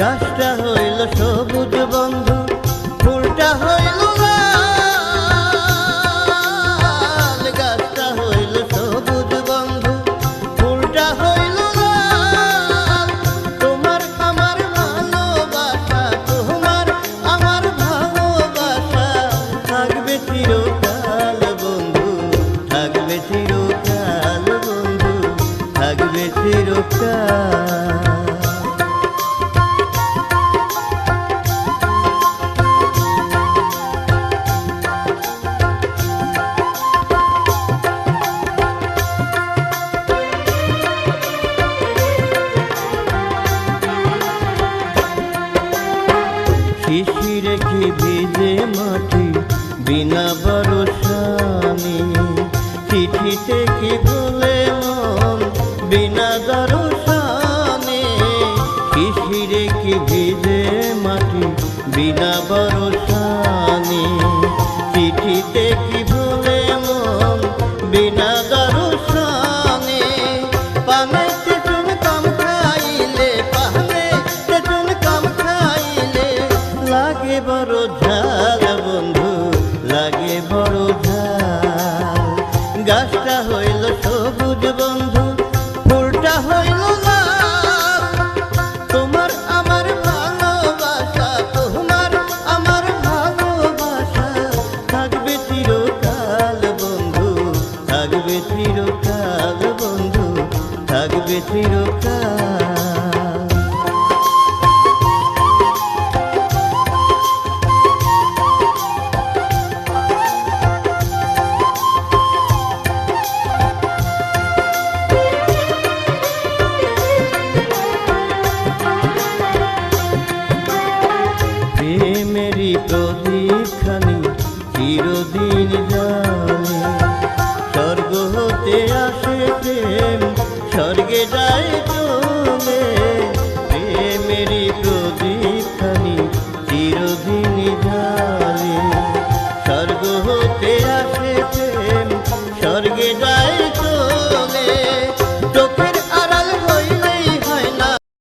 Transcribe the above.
গাছটা হইল সবুজ বন্ধু, ফুলটা হইল লাল। গাছটা হইল সবুজ বন্ধু, ফুলটা হইল লাল। তোমার আমার ভালোবাসা, তোমার আমার ভালোবাসা থাকবে চিরকাল বন্ধু, থাকবে চিরকাল বন্ধু, থাকবে চিরকাল। শিশিরে কি ভিজে মাটি বিনা বরসানি, চিঠিতে কি ভুলে মন বিনা দরসানি। শিশিরে কি ভিজে মাটি বিনা বরসানি, চিঠিতে কি ভুলে মন বিনা দরসানি। পানে তেতুন কাম খাইলে, পানে তেতুন কাম খাইলে লাগে বড় ঝাল বন্ধু, লাগে বড় ঝাল। গাছটা হইল সবুজ বন্ধু, ফুলটা হইল লাল। তোমার আমার ভালোবাসা, তোমার আমার ভালোবাসা থাকবে চিরকাল বন্ধু, থাকবে চিরকাল বন্ধু, থাকবে চিরকাল।